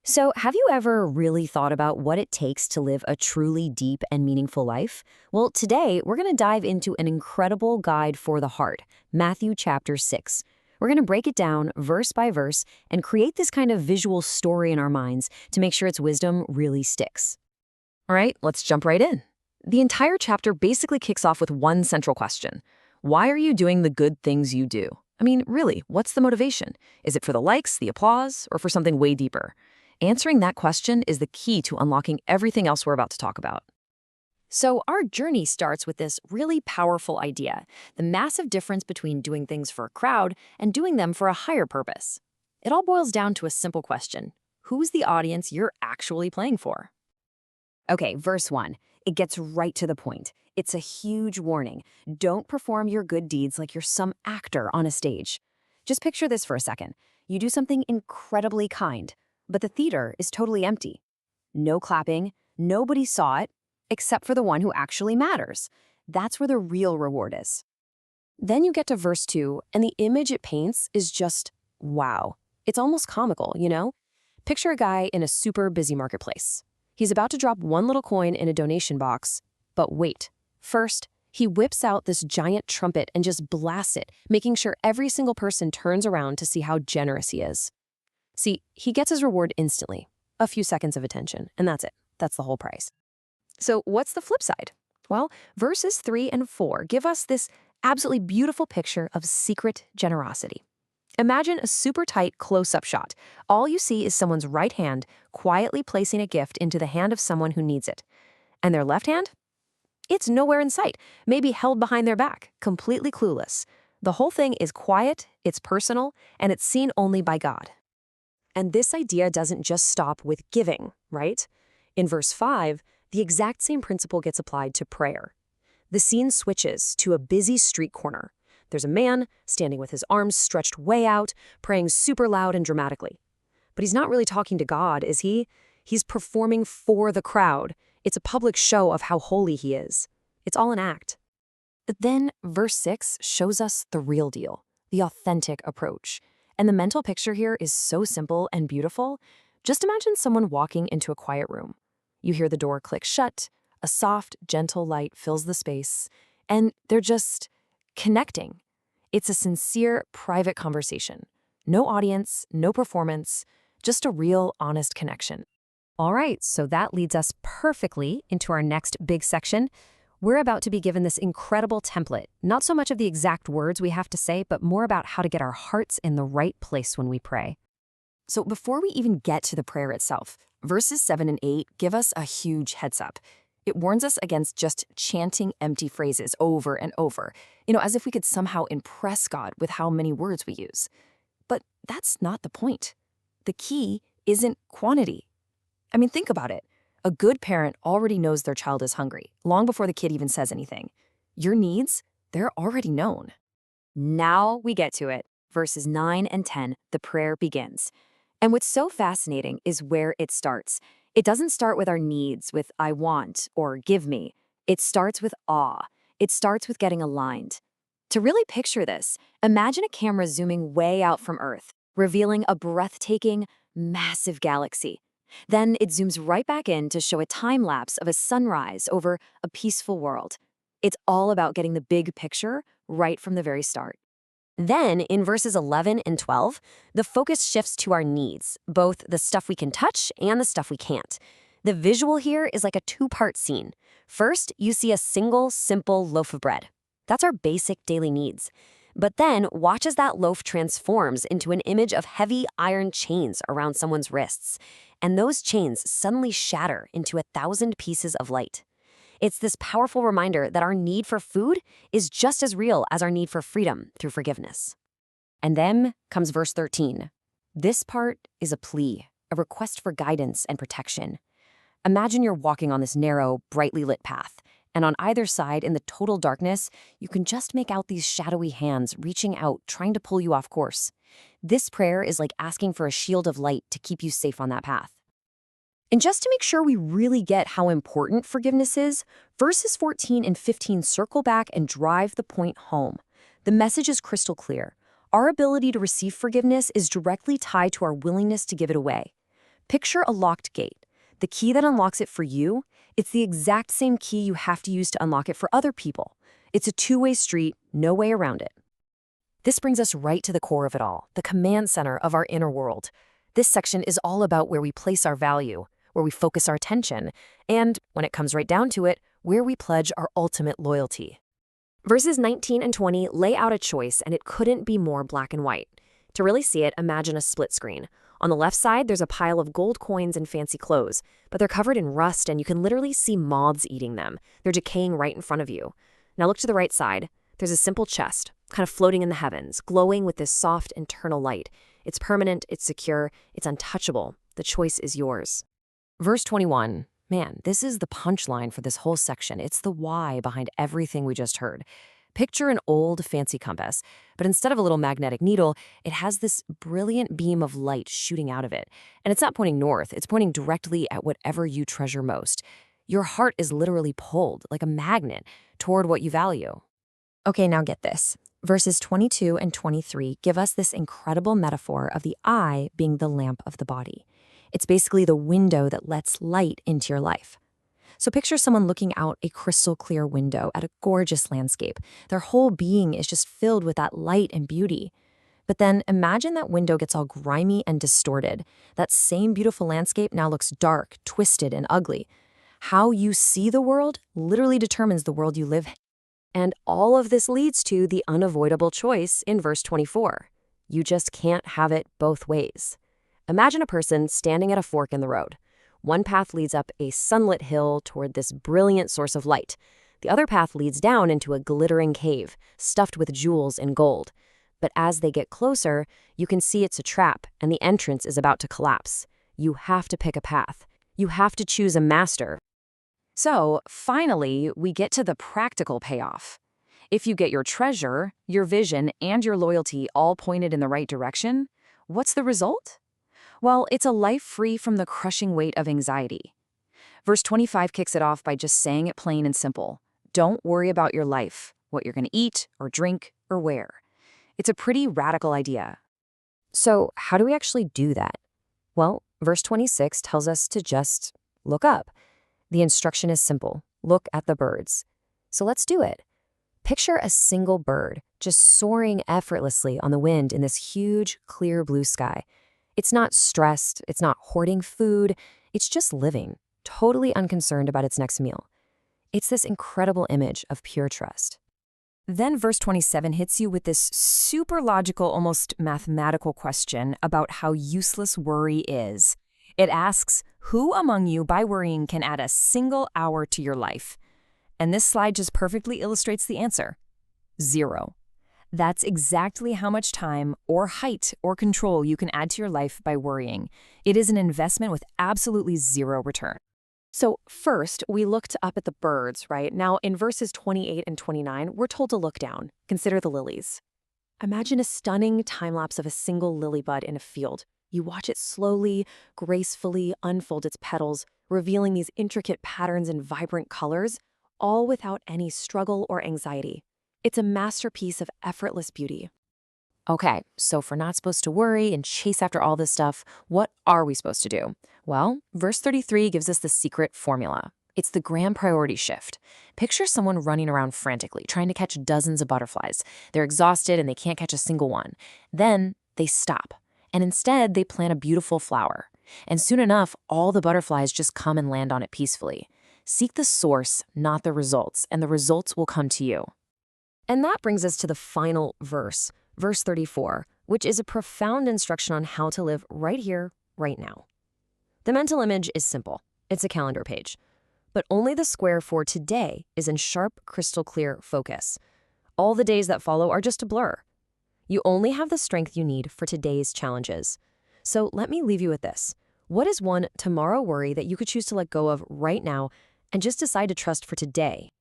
So, have you ever really thought about what it takes to live a truly deep and meaningful life? Well, today we're going to dive into an incredible guide for the heart, Matthew chapter 6. We're going to break it down verse by verse and create this kind of visual story in our minds to make sure its wisdom really sticks. All right, let's jump right in. The entire chapter basically kicks off with one central question. Why are you doing the good things you do? I mean, really, what's the motivation? Is it for the likes, the applause, or for something way deeper? Answering that question is the key to unlocking everything else we're about to talk about. So our journey starts with this really powerful idea, the massive difference between doing things for a crowd and doing them for a higher purpose. It all boils down to a simple question. Who's the audience you're actually playing for? Okay, verse 1. It gets right to the point. It's a huge warning. Don't perform your good deeds like you're some actor on a stage. Just picture this for a second. You do something incredibly kind, but the theater is totally empty. No clapping, nobody saw it, except for the one who actually matters. That's where the real reward is. Then you get to verse 2, and the image it paints is just wow. It's almost comical, you know? Picture a guy in a super busy marketplace. He's about to drop one little coin in a donation box, but wait. First, he whips out this giant trumpet and just blasts it, making sure every single person turns around to see how generous he is. See, he gets his reward instantly. A few seconds of attention, and that's it. That's the whole price. So what's the flip side? Well, verses 3 and 4 give us this absolutely beautiful picture of secret generosity. Imagine a super tight close-up shot. All you see is someone's right hand quietly placing a gift into the hand of someone who needs it. And their left hand? It's nowhere in sight, maybe held behind their back, completely clueless. The whole thing is quiet, it's personal, and it's seen only by God. And this idea doesn't just stop with giving, right? In verse 5, the exact same principle gets applied to prayer. The scene switches to a busy street corner. There's a man standing with his arms stretched way out, praying super loud and dramatically. But he's not really talking to God, is he? He's performing for the crowd. It's a public show of how holy he is. It's all an act. But then verse 6 shows us the real deal, the authentic approach. And the mental picture here is so simple and beautiful. Just imagine someone walking into a quiet room. You hear the door click shut, a soft, gentle light fills the space, and they're just connecting. It's a sincere, private conversation. No audience, no performance, just a real, honest connection. All right, so that leads us perfectly into our next big section. We're about to be given this incredible template, not so much of the exact words we have to say, but more about how to get our hearts in the right place when we pray. So before we even get to the prayer itself, verses 7 and 8 give us a huge heads up. It warns us against just chanting empty phrases over and over, as if we could somehow impress God with how many words we use. But that's not the point. The key isn't quantity. I mean, think about it. A good parent already knows their child is hungry, long before the kid even says anything. Your needs, they're already known. Now we get to it. Verses 9 and 10, the prayer begins. And what's so fascinating is where it starts. It doesn't start with our needs, with I want or give me. It starts with awe. It starts with getting aligned. To really picture this, imagine a camera zooming way out from Earth, revealing a breathtaking, massive galaxy. Then it zooms right back in to show a time lapse of a sunrise over a peaceful world. It's all about getting the big picture right from the very start. Then, in verses 11 and 12, the focus shifts to our needs, both the stuff we can touch and the stuff we can't. The visual here is like a two-part scene. First, you see a single, simple loaf of bread. That's our basic daily needs. But then, watch as that loaf transforms into an image of heavy iron chains around someone's wrists. And those chains suddenly shatter into 1,000 pieces of light. It's this powerful reminder that our need for food is just as real as our need for freedom through forgiveness. And then comes verse 13. This part is a plea, a request for guidance and protection. Imagine you're walking on this narrow, brightly lit path, and on either side, in the total darkness, you can just make out these shadowy hands reaching out, trying to pull you off course. This prayer is like asking for a shield of light to keep you safe on that path. And just to make sure we really get how important forgiveness is, verses 14 and 15 circle back and drive the point home. The message is crystal clear. Our ability to receive forgiveness is directly tied to our willingness to give it away. Picture a locked gate. The key that unlocks it for you, it's the exact same key you have to use to unlock it for other people. It's a two-way street, no way around it. This brings us right to the core of it all, the command center of our inner world. This section is all about where we place our value, where we focus our attention, and, when it comes right down to it, where we pledge our ultimate loyalty. Verses 19 and 20 lay out a choice, and it couldn't be more black and white. To really see it, imagine a split screen. On the left side, there's a pile of gold coins and fancy clothes, but they're covered in rust and you can literally see moths eating them. They're decaying right in front of you. Now look to the right side. There's a simple chest, kind of floating in the heavens, glowing with this soft internal light. It's permanent, it's secure, it's untouchable. The choice is yours. Verse 21. Man, this is the punchline for this whole section. It's the why behind everything we just heard. Picture an old, fancy compass, but instead of a little magnetic needle, it has this brilliant beam of light shooting out of it. And it's not pointing north, it's pointing directly at whatever you treasure most. Your heart is literally pulled, like a magnet, toward what you value. Okay, now get this. Verses 22 and 23 give us this incredible metaphor of the eye being the lamp of the body. It's basically the window that lets light into your life. So picture someone looking out a crystal clear window at a gorgeous landscape. Their whole being is just filled with that light and beauty. But then imagine that window gets all grimy and distorted. That same beautiful landscape now looks dark, twisted, and ugly. How you see the world literally determines the world you live in. And all of this leads to the unavoidable choice in verse 24. You just can't have it both ways. Imagine a person standing at a fork in the road. One path leads up a sunlit hill toward this brilliant source of light. The other path leads down into a glittering cave, stuffed with jewels and gold. But as they get closer, you can see it's a trap, and the entrance is about to collapse. You have to pick a path. You have to choose a master. So, finally, we get to the practical payoff. If you get your treasure, your vision, and your loyalty all pointed in the right direction, what's the result? Well, it's a life free from the crushing weight of anxiety. Verse 25 kicks it off by just saying it plain and simple. Don't worry about your life, what you're going to eat or drink or wear. It's a pretty radical idea. So, how do we actually do that? Well, verse 26 tells us to just look up. The instruction is simple. Look at the birds. So let's do it. Picture a single bird just soaring effortlessly on the wind in this huge, clear blue sky. It's not stressed, it's not hoarding food, it's just living, totally unconcerned about its next meal. It's this incredible image of pure trust. Then verse 27 hits you with this super logical, almost mathematical question about how useless worry is. It asks, who among you by worrying can add a single hour to your life? And this slide just perfectly illustrates the answer. 0. That's exactly how much time or height or control you can add to your life by worrying. It is an investment with absolutely zero return. So first, we looked up at the birds, right? Now, in verses 28 and 29, we're told to look down. Consider the lilies. Imagine a stunning time-lapse of a single lily bud in a field. You watch it slowly, gracefully unfold its petals, revealing these intricate patterns and vibrant colors, all without any struggle or anxiety. It's a masterpiece of effortless beauty. Okay, so if we're not supposed to worry and chase after all this stuff, what are we supposed to do? Well, verse 33 gives us the secret formula. It's the grand priority shift. Picture someone running around frantically, trying to catch dozens of butterflies. They're exhausted and they can't catch a single one. Then they stop, and instead they plant a beautiful flower. And soon enough, all the butterflies just come and land on it peacefully. Seek the source, not the results, and the results will come to you. And that brings us to the final verse, verse 34, which is a profound instruction on how to live right here, right now. The mental image is simple. It's a calendar page. But only the square for today is in sharp, crystal clear focus. All the days that follow are just a blur. You only have the strength you need for today's challenges. So let me leave you with this. What is one tomorrow worry that you could choose to let go of right now and just decide to trust for today?